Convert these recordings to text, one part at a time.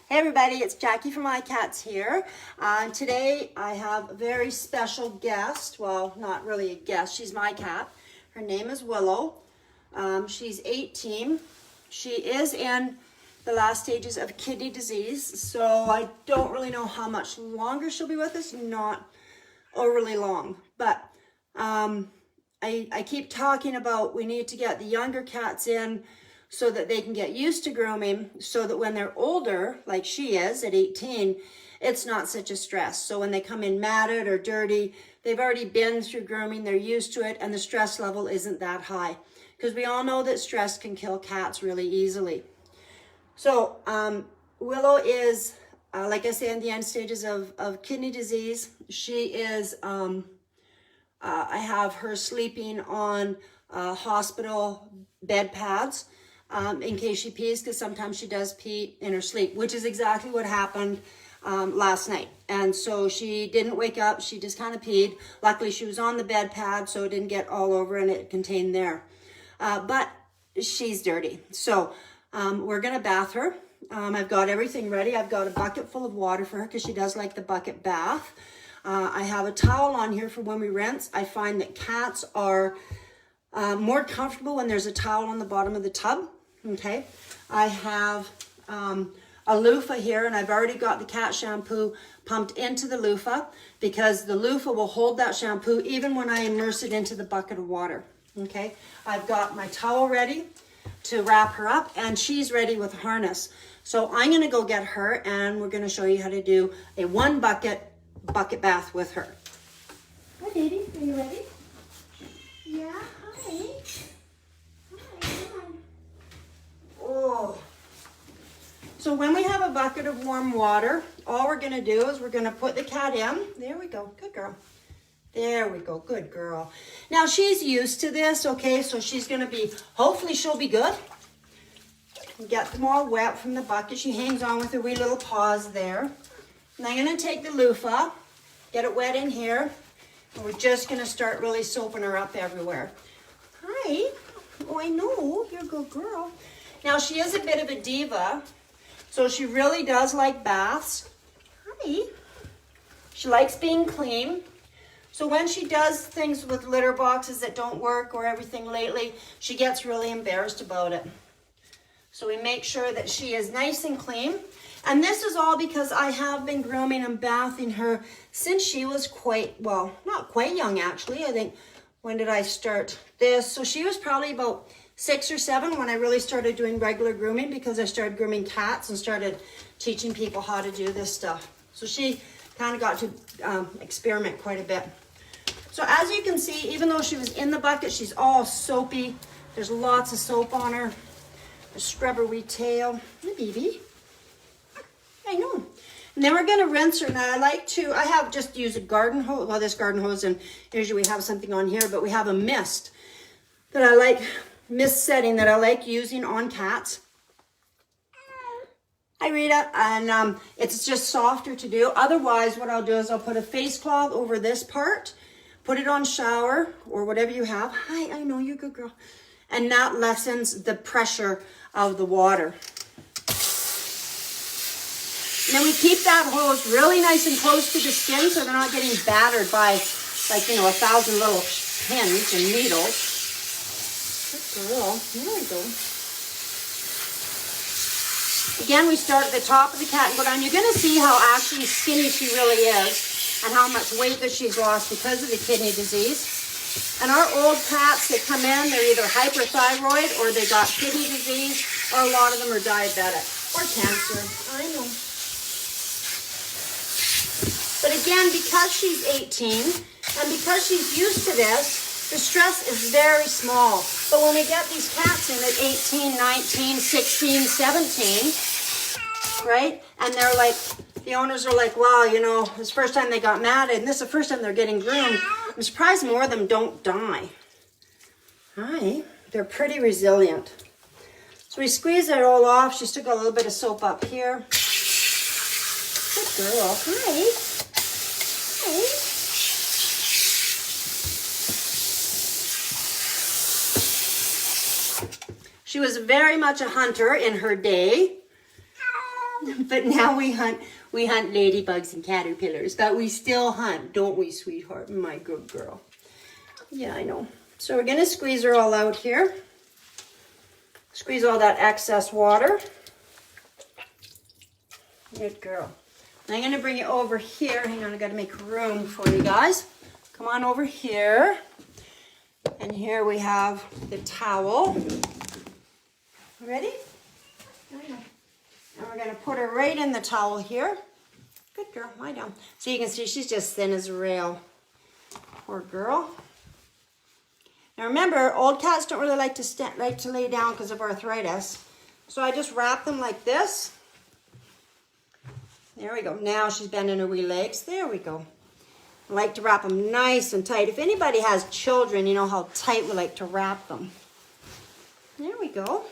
Hey everybody, it's Jackie from iCats here. Today I have a very special guest. Well, not really a guest, she's my cat. Her name is Willow. She's 18. She is in the last stages of kidney disease, so I don't really know how much longer she'll be with us, not overly long. But I keep talking about we need to get the younger cats in so that they can get used to grooming, so that when they're older, like she is at 18, it's not such a stress. So when they come in matted or dirty, they've already been through grooming, they're used to it, and the stress level isn't that high. Because we all know that stress can kill cats really easily. So Willow is, like I say, in the end stages of kidney disease. She is, I have her sleeping on hospital bed pads. In case she pees, because sometimes she does pee in her sleep, which is exactly what happened last night. And so she didn't wake up, she just kind of peed. Luckily she was on the bed pad, so it didn't get all over and it contained there. But she's dirty. So we're gonna bath her. I've got everything ready. I've got a bucket full of water for her because she does like the bucket bath. I have a towel on here for when we rinse. I find that cats are more comfortable when there's a towel on the bottom of the tub. Okay, I have a loofah here, and I've already got the cat shampoo pumped into the loofah because the loofah will hold that shampoo even when I immerse it into the bucket of water. Okay, I've got my towel ready to wrap her up, and she's ready with a harness. So I'm going to go get her, and we're going to show you how to do a one bucket bath with her. Hi, baby. Are you ready? Yeah. Hi. Oh. So when we have a bucket of warm water, all we're going to do is we're going to put the cat in. There we go. Good girl. There we go. Good girl. Now she's used to this, okay? So she's going to be, hopefully she'll be good. Get them all wet from the bucket. She hangs on with her wee little paws there. And I'm going to take the loofah, get it wet in here, and we're just going to start really soaping her up everywhere. Hi. Oh, I know. You're a good girl. Now, she is a bit of a diva, so she really does like baths. Hi. She likes being clean. So when she does things with litter boxes that don't work or everything lately, she gets really embarrassed about it. So we make sure that she is nice and clean. And this is all because I have been grooming and bathing her since she was quite, well, not quite young actually. I think, when did I start this? So she was probably about 6 or 7 when I really started doing regular grooming, because I started grooming cats and started teaching people how to do this stuff. So she kind of got to experiment quite a bit. So as you can see, even though she was in the bucket, she's all soapy. There's lots of soap on her. Scrub her wee tail. Hi, baby. I know. And then we're going to rinse her. Now I have just used a garden hose, well, this garden hose, and usually we have something on here, but we have a mist that I like, mist setting that I like using on cats. Hi, Rita. And it's just softer to do. Otherwise, what I'll do is I'll put a face cloth over this part, put it on shower or whatever you have. Hi, I know you're a good girl. And that lessens the pressure of the water. And then we keep that hose really nice and close to the skin so they're not getting battered by, like, 1,000 little pins and needles. Good girl. There we go. Again, we start at the top of the cat and go down. You're going to see how actually skinny she really is and how much weight that she's lost because of the kidney disease. And our old cats that come in, they're either hyperthyroid or they got kidney disease, or a lot of them are diabetic or cancer. I know. But again, because she's 18 and because she's used to this, the stress is very small. But when we get these cats in at 18, 19, 16, 17, right? And they're like, the owners are like, wow, it's the first time they got matted, and this is the first time they're getting groomed. I'm surprised more of them don't die. Hi, they're pretty resilient. So we squeeze it all off. She's still got a little bit of soap up here. Good girl. Hi. She was very much a hunter in her day. But now we hunt ladybugs and caterpillars, but we still hunt, don't we, sweetheart? My good girl. Yeah, I know. So we're gonna squeeze her all out here. Squeeze all that excess water. Good girl. I'm gonna bring it over here. Hang on, I gotta make room for you guys. Come on over here. And here we have the towel. Ready? And we're gonna put her right in the towel here. Good girl, lie down. So you can see she's just thin as a rail. Poor girl. Now remember, old cats don't really like to lay down because of arthritis. So I just wrap them like this. There we go. Now she's bending her wee legs. There we go. I like to wrap them nice and tight. If anybody has children, you know how tight we like to wrap them. There we go.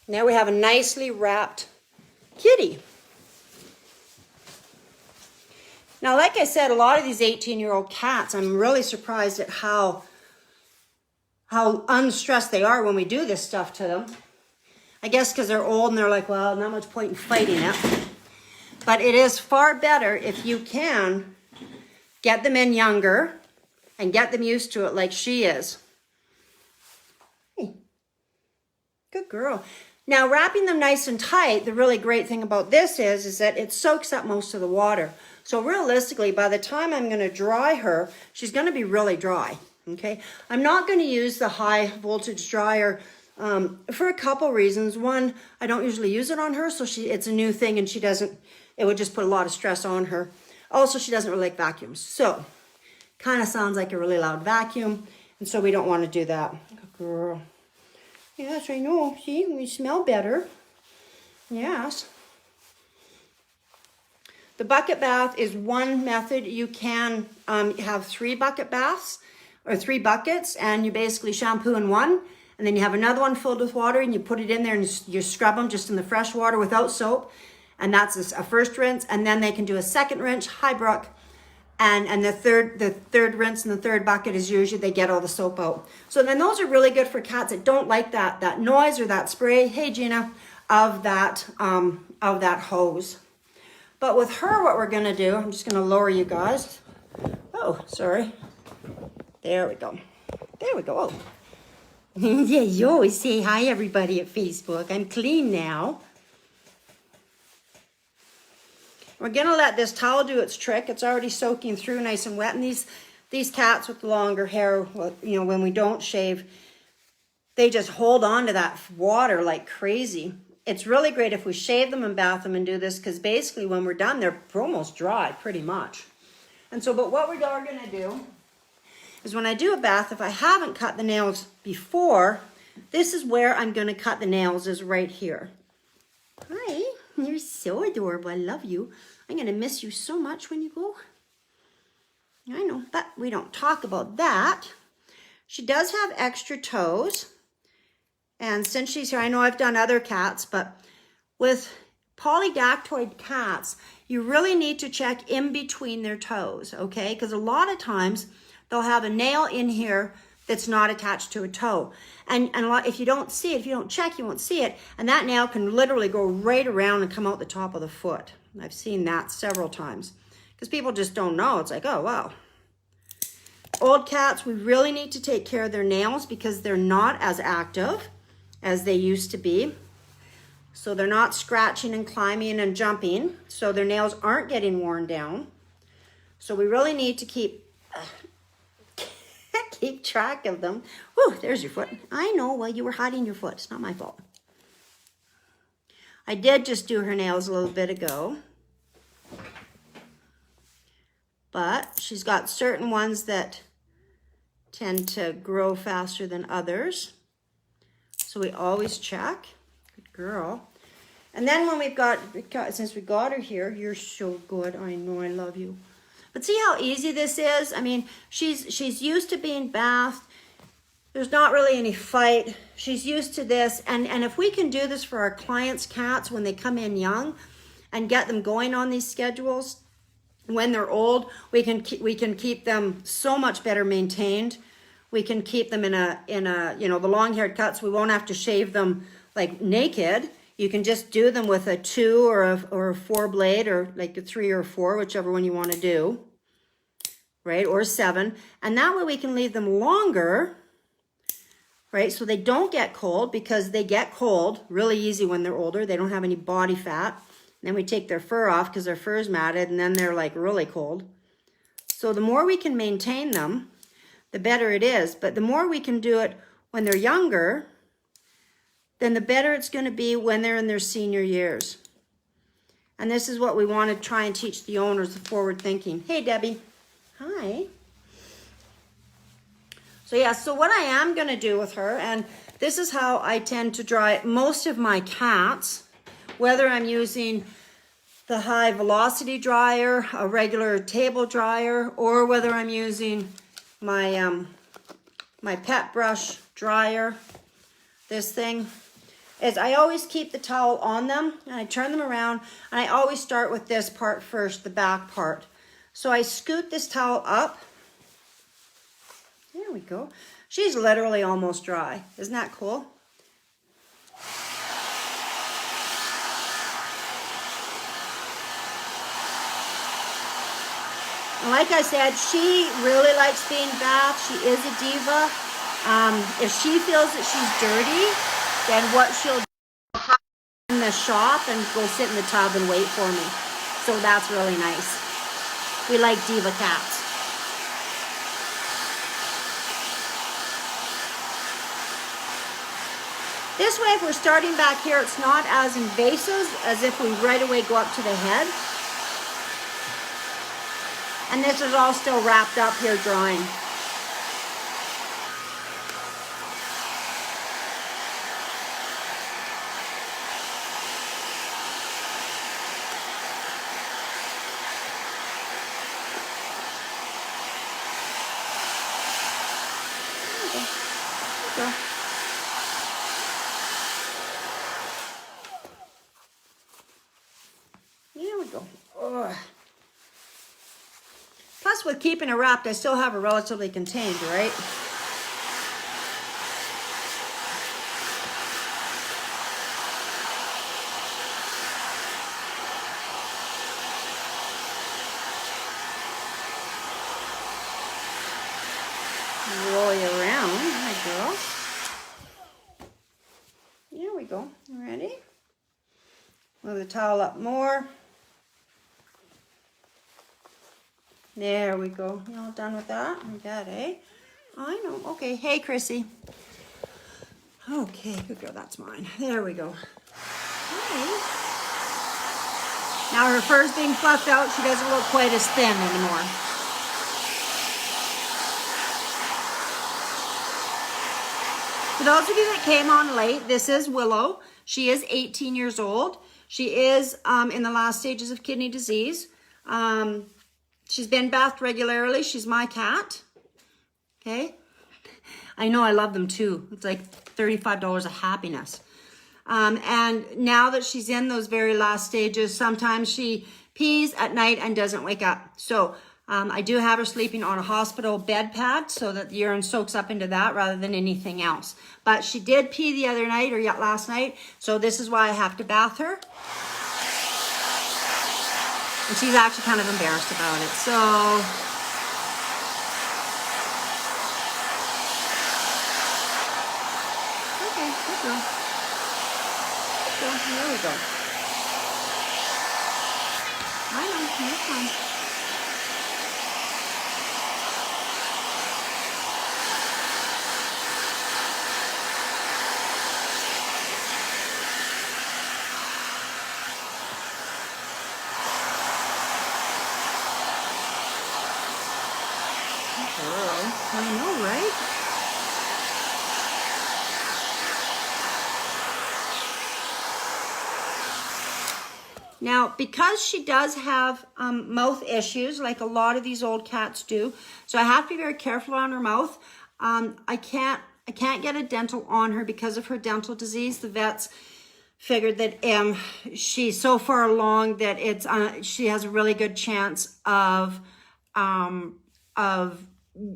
Now we have a nicely wrapped kitty. Now, like I said, a lot of these 18-year-old cats, I'm really surprised at how unstressed they are when we do this stuff to them. I guess because they're old and they're like, well, not much point in fighting it. But it is far better if you can get them in younger and get them used to it like she is. Hey, good girl. Now, wrapping them nice and tight, the really great thing about this is that it soaks up most of the water. So realistically, by the time I'm going to dry her, she's going to be really dry, okay? I'm not going to use the high voltage dryer for a couple reasons. One, I don't usually use it on her, so it's a new thing and it would just put a lot of stress on her. Also, she doesn't really like vacuums. So, kind of sounds like a really loud vacuum, and so we don't want to do that. Good girl. Yes, I know. See, we smell better. Yes. The bucket bath is one method. You can have 3 bucket baths or 3 buckets, and you basically shampoo in one, and then you have another one filled with water, and you put it in there and you scrub them just in the fresh water without soap, and that's a first rinse. And then they can do a second rinse, Highbrook, and the third rinse in the third bucket is usually they get all the soap out. So then those are really good for cats that don't like that noise or that spray. Hey Gina, of that hose. But with her, what we're gonna do, I'm just gonna lower you guys. Oh, sorry. There we go. There we go. Oh. Yeah, you always say hi everybody at Facebook. I'm clean now. We're gonna let this towel do its trick. It's already soaking through nice and wet. And these cats with the longer hair, you know, when we don't shave, they just hold on to that water like crazy. It's really great if we shave them and bath them and do this, because basically when we're done, they're almost dry pretty much. And so, but what we are gonna do is when I do a bath, if I haven't cut the nails before, this is where I'm gonna cut the nails, is right here. Hi, you're so adorable, I love you. I'm gonna miss you so much when you go. I know, but we don't talk about that. She does have extra toes. And since she's here, I know I've done other cats, but with polydactyloid cats, you really need to check in between their toes, okay? Because a lot of times they'll have a nail in here that's not attached to a toe. And if you don't see it, if you don't check, you won't see it. And that nail can literally go right around and come out the top of the foot. I've seen that several times because people just don't know. It's like, oh, wow. Old cats, we really need to take care of their nails because they're not as active as they used to be. So they're not scratching and climbing and jumping. So their nails aren't getting worn down. So we really need to keep track of them. Whew, there's your foot. I know, well, you were hiding your foot. It's not my fault. I did just do her nails a little bit ago. But she's got certain ones that tend to grow faster than others. So we always check. Good girl. And then when since we got her here, you're so good. I know, I love you. But see how easy this is? I mean, she's used to being bathed. There's not really any fight. She's used to this. And if we can do this for our clients' cats when they come in young and get them going on these schedules, when they're old, we can keep them so much better maintained. We can keep them in a, you know, the long-haired cats, we won't have to shave them like naked. You can just do them with a 2 or a 4 blade, or like a 3 or 4, whichever one you want to do, right? Or 7. And that way we can leave them longer, right? So they don't get cold, because they get cold really easy when they're older. They don't have any body fat. And then we take their fur off because their fur is matted, and then they're like really cold. So the more we can maintain them, the better it is. But the more we can do it when they're younger, then the better it's going to be when they're in their senior years. And this is what we want to try and teach the owners, the forward thinking. Hey, Debbie. Hi. So yeah, so what I am going to do with her, and this is how I tend to dry most of my cats, whether I'm using the high velocity dryer, a regular table dryer, or whether I'm using my my pet brush dryer, this thing, is I always keep the towel on them, and I turn them around, and I always start with this part first, the back part. So I scoot this towel up. There we go. She's literally almost dry. Isn't that cool? And like I said, she really likes being bathed. She is a diva. If she feels that she's dirty, then what she'll do in the shop and go sit in the tub and wait for me. So that's really nice. We like diva cats. This way, if we're starting back here, it's not as invasive as if we right away go up to the head. And this is all still wrapped up here drying. There we go. Ugh. Plus, with keeping it wrapped, I still have it relatively contained, right? Roll you around, my girl. There we go. Ready? Move the towel up more. There we go. You all done with that? We got it. I know. Okay. Hey, Chrissy. Okay, good girl. That's mine. There we go. Hi. Now her fur's being fluffed out. She doesn't look quite as thin anymore. For those of you that came on late, this is Willow. She is 18 years old. She is in the last stages of kidney disease. She's been bathed regularly. She's my cat. Okay. I know, I love them too. It's like $35 of happiness. And now that she's in those very last stages, sometimes she pees at night and doesn't wake up. So I do have her sleeping on a hospital bed pad so that the urine soaks up into that rather than anything else. But she did pee the other night, or last night. So this is why I have to bath her. And she's actually kind of embarrassed about it. So okay, good girl. Good girl. Here we go. I know, you're fine. I know, right? Now, because she does have mouth issues, like a lot of these old cats do, so I have to be very careful on her mouth. I can't get a dental on her because of her dental disease. The vets figured that she's so far along that it's she has a really good chance of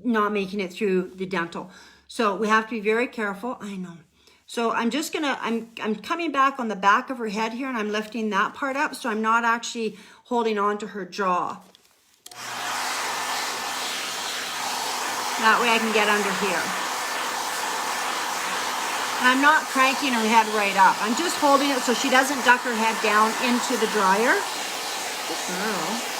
not making it through the dental. So we have to be very careful. I know. So I'm just gonna, I'm coming back on the back of her head here, and I'm lifting that part up, so I'm not actually holding on to her jaw. That way I can get under here. And I'm not cranking her head right up. I'm just holding it so she doesn't duck her head down into the dryer. Good girl.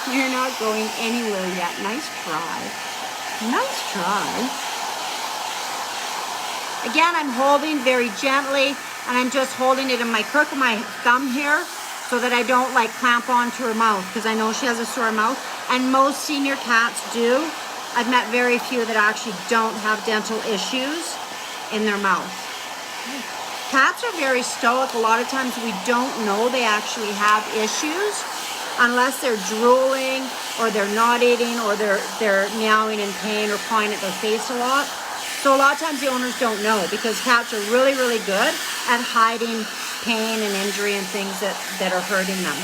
You're not going anywhere yet. Nice try. Nice try. Again, I'm holding very gently, and I'm just holding it in my crook of my thumb here so that I don't like clamp onto her mouth, because I know she has a sore mouth, and most senior cats do. I've met very few that actually don't have dental issues in their mouth. Cats are very stoic. A lot of times we don't know they actually have issues unless they're drooling or they're not eating or they're meowing in pain or pawing at their face a lot. So a lot of times the owners don't know, because cats are really, really good at hiding pain and injury and things that are hurting them.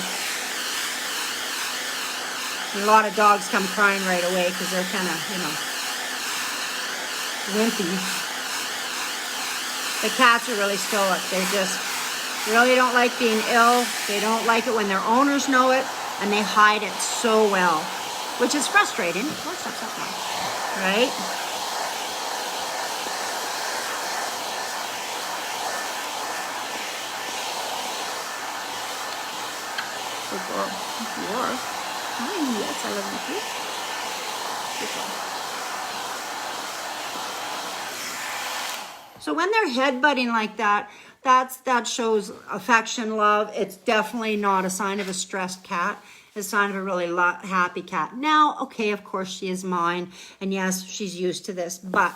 And a lot of dogs come crying right away because they're kind of, you know, wimpy. The cats are really stoic. They just really don't like being ill. They don't like it when their owners know it, and they hide it so well, which is frustrating. Oh, stop. Right? Good girl. You are. Hi, yes, I love you too. Good girl. So when they're headbutting like that, that shows affection, love. It's definitely not a sign of a stressed cat. It's a sign of a really happy cat. Now, okay, of course she is mine, and yes, she's used to this, but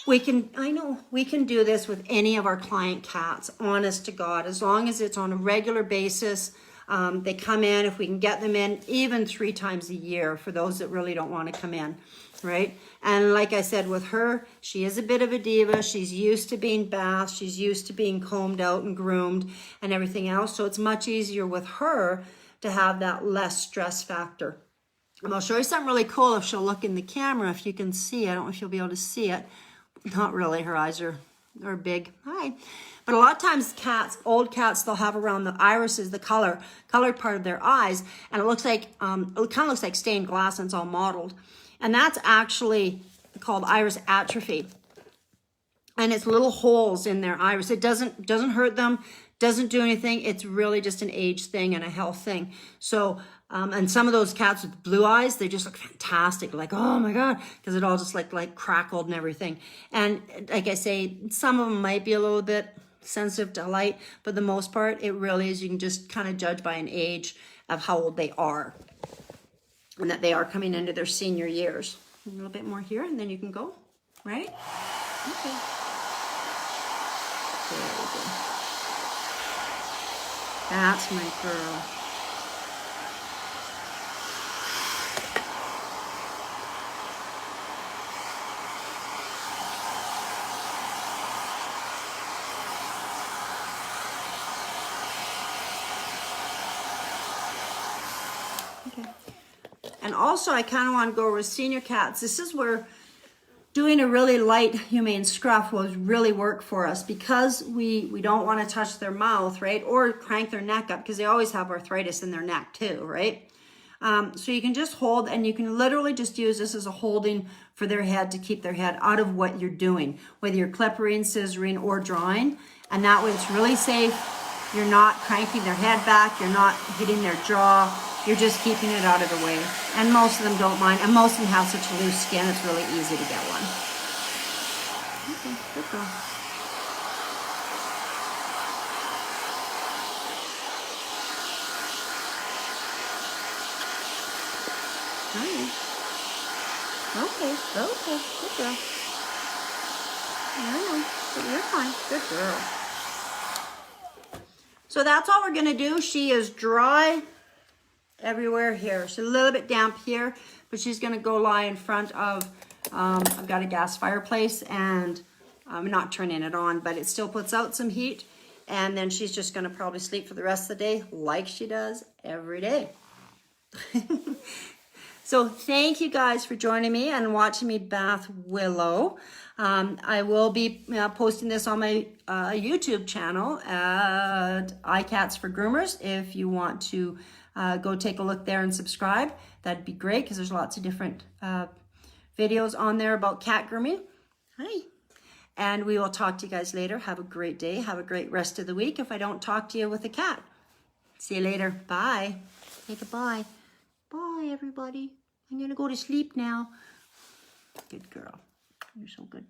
I know we can do this with any of our client cats, honest to God, as long as it's on a regular basis. They come in, if we can get them in, even 3 times a year for those that really don't want to come in, right? And like I said, with her, she is a bit of a diva. She's used to being bathed. She's used to being combed out and groomed and everything else. So it's much easier with her to have that less stress factor. And I'll show you something really cool if she'll look in the camera, if you can see. I don't know if you'll be able to see it. Not really, her eyes are big. Hi. But a lot of times cats, old cats, they'll have around the irises, the colored part of their eyes, and it looks like, it kind of looks like stained glass, and it's all mottled. And that's actually called iris atrophy. And it's little holes in their iris. It doesn't hurt them, doesn't do anything. It's really just an age thing and a health thing. So, and some of those cats with blue eyes, they just look fantastic. Like, oh my God, because it all just like crackled and everything. And like I say, some of them might be a little bit sensitive to light, but the most part, it really is, you can just kind of judge by an age of how old they are and that they are coming into their senior years. A little bit more here, and then you can go, right? Okay. There we go. That's my girl. And also, I kind of want to go with senior cats. This is where doing a really light humane scruff will really work for us, because we don't want to touch their mouth, right? Or crank their neck up, because they always have arthritis in their neck too, right? So you can just hold, and you can literally just use this as a holding for their head to keep their head out of what you're doing, whether you're clippering, scissoring, or drawing. And that way it's really safe. You're not cranking their head back. You're not hitting their jaw. You're just keeping it out of the way. And most of them don't mind. And most of them have such a loose skin, it's really easy to get one. Okay, good girl. Hi. Okay, good girl. I know, but you're fine. Good girl. So that's all we're gonna do. She is dry everywhere here. She's a little bit damp here, but she's gonna go lie in front of, I've got a gas fireplace, and I'm not turning it on, but it still puts out some heat. And then she's just gonna probably sleep for the rest of the day like she does every day. So thank you guys for joining me and watching me bath Willow. I will be posting this on my YouTube channel at iCats for Groomers. If you want to go take a look there and subscribe, that'd be great because there's lots of different videos on there about cat grooming. Hi. And we will talk to you guys later. Have a great day. Have a great rest of the week if I don't talk to you with a cat. See you later. Bye. Say goodbye. Bye, everybody. I'm going to go to sleep now. Good girl. You're so good.